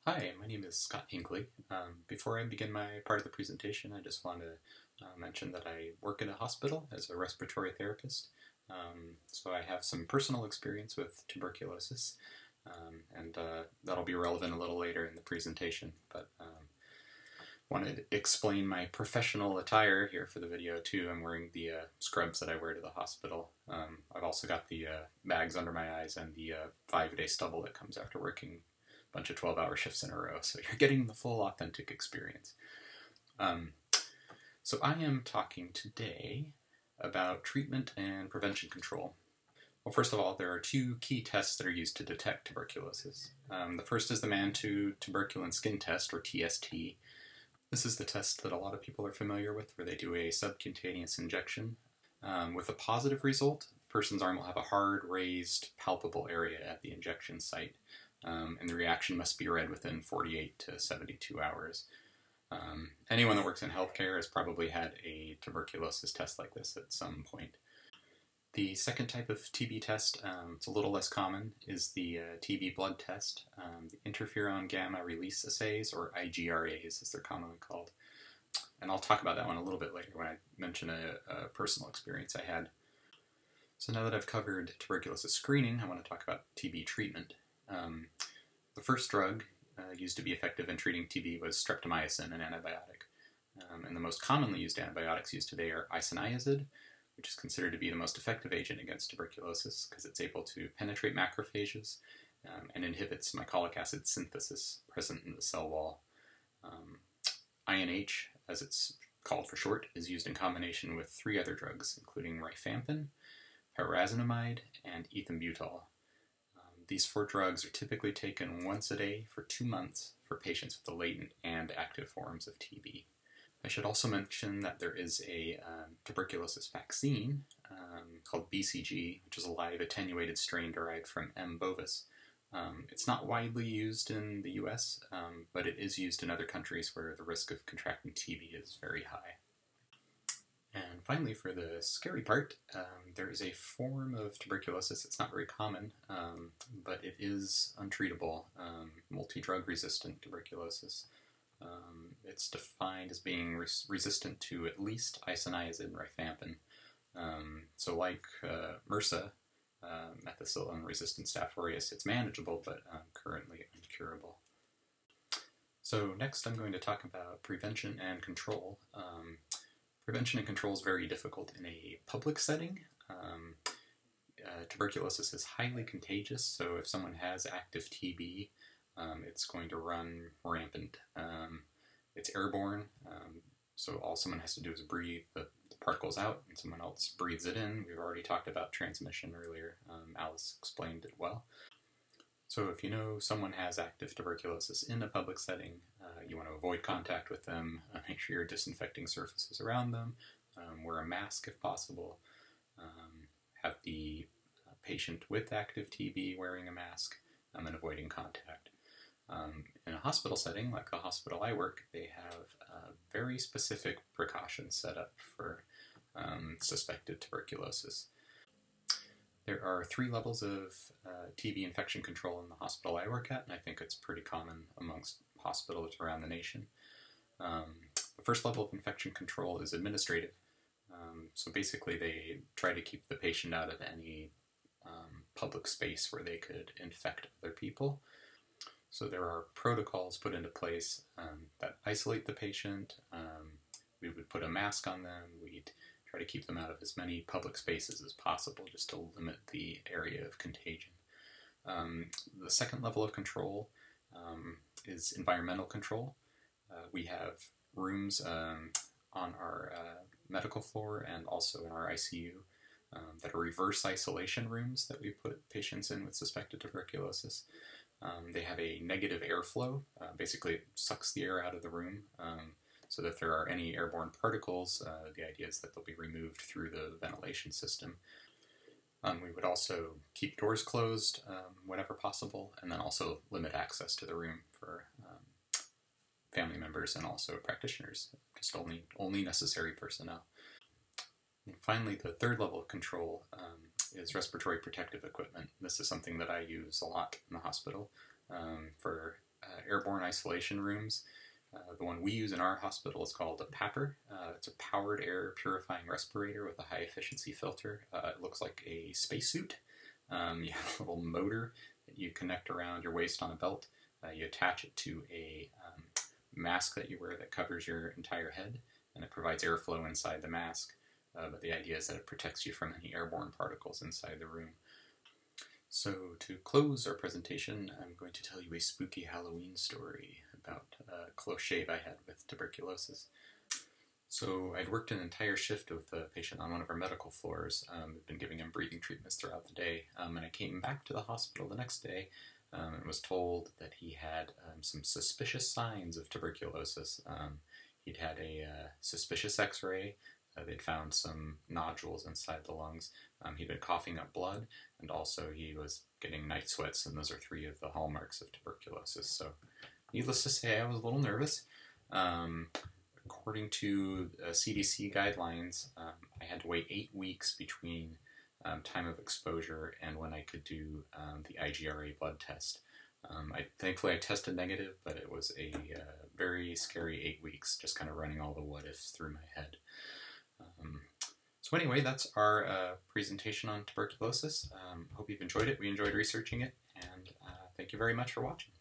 Hi, my name is Scott Hinckley. Before I begin my part of the presentation, I just want to mention that I work in a hospital as a respiratory therapist. So I have some personal experience with tuberculosis, and that'll be relevant a little later in the presentation. But want to explain my professional attire here for the video too. I'm wearing the scrubs that I wear to the hospital. I've also got the bags under my eyes and the 5-day stubble that comes after working bunch of 12-hour shifts in a row, so you're getting the full authentic experience. So I am talking today about treatment and prevention control. Well, first of all, there are two key tests that are used to detect tuberculosis. The first is the Mantoux Tuberculin Skin Test, or TST. This is the test that a lot of people are familiar with, where they do a subcutaneous injection. With a positive result, the person's arm will have a hard, raised, palpable area at the injection site. And the reaction must be read within 48 to 72 hours. Anyone that works in healthcare has probably had a tuberculosis test like this at some point. The second type of TB test, it's a little less common, is the TB blood test, the interferon gamma release assays, or IGRAs as they're commonly called. And I'll talk about that one a little bit later when I mention a personal experience I had. So now that I've covered tuberculosis screening, I want to talk about TB treatment. The first drug used to be effective in treating TB was streptomycin, an antibiotic. And the most commonly used antibiotics used today are isoniazid, which is considered to be the most effective agent against tuberculosis because it's able to penetrate macrophages and inhibits mycolic acid synthesis present in the cell wall. INH, as it's called for short, is used in combination with 3 other drugs, including rifampin, pyrazinamide, and ethambutol. These 4 drugs are typically taken once a day for 2 months for patients with the latent and active forms of TB. I should also mention that there is a tuberculosis vaccine called BCG, which is a live attenuated strain derived from M. bovis. It's not widely used in the US, but it is used in other countries where the risk of contracting TB is very high. And finally, for the scary part, there is a form of tuberculosis. It's not very common, but it is untreatable, multi-drug resistant tuberculosis. It's defined as being resistant to at least isoniazid and rifampin. So like MRSA, methicillin-resistant Staph aureus, it's manageable, but currently incurable. So next I'm going to talk about prevention and control. Prevention and control is very difficult in a public setting. Tuberculosis is highly contagious, so if someone has active TB, it's going to run rampant. It's airborne, so all someone has to do is breathe the particles out, and someone else breathes it in. We've already talked about transmission earlier. Alice explained it well. So if you know someone has active tuberculosis in a public setting, you want to avoid contact with them, make sure you're disinfecting surfaces around them, wear a mask if possible, have the patient with active TB wearing a mask, and avoiding contact. In a hospital setting, like the hospital I work, they have very specific precautions set up for suspected tuberculosis. There are 3 levels of TB infection control in the hospital I work at, and I think it's pretty common amongst hospitals around the nation. The first level of infection control is administrative. So basically they try to keep the patient out of any public space where they could infect other people. So there are protocols put into place that isolate the patient. We would put a mask on them. We'd try to keep them out of as many public spaces as possible just to limit the area of contagion. The second level of control is environmental control. We have rooms on our medical floor and also in our ICU that are reverse isolation rooms that we put patients in with suspected tuberculosis. They have a negative airflow. Basically, it sucks the air out of the room. So that if there are any airborne particles, the idea is that they'll be removed through the ventilation system. We would also keep doors closed whenever possible, and then also limit access to the room for family members and also practitioners, just only necessary personnel. And finally, the third level of control is respiratory protective equipment. This is something that I use a lot in the hospital for airborne isolation rooms. The one we use in our hospital is called a PAPR. It's a powered air purifying respirator with a high efficiency filter. It looks like a spacesuit. You have a little motor that you connect around your waist on a belt. You attach it to a mask that you wear that covers your entire head, and it provides airflow inside the mask. But the idea is that it protects you from any airborne particles inside the room. So to close our presentation, I'm going to tell you a spooky Halloween story about a close shave I had with tuberculosis. So I'd worked an entire shift with a patient on one of our medical floors. I'd been giving him breathing treatments throughout the day, and I came back to the hospital the next day and was told that he had some suspicious signs of tuberculosis. He'd had a suspicious x-ray. They'd found some nodules inside the lungs. He'd been coughing up blood, and also he was getting night sweats, and those are 3 of the hallmarks of tuberculosis. So needless to say, I was a little nervous. According to CDC guidelines, I had to wait 8 weeks between time of exposure and when I could do the IGRA blood test. Thankfully I tested negative, but it was a very scary 8 weeks, just kind of running all the what-ifs through my head. So anyway, that's our presentation on tuberculosis. Hope you've enjoyed it. We enjoyed researching it, and thank you very much for watching.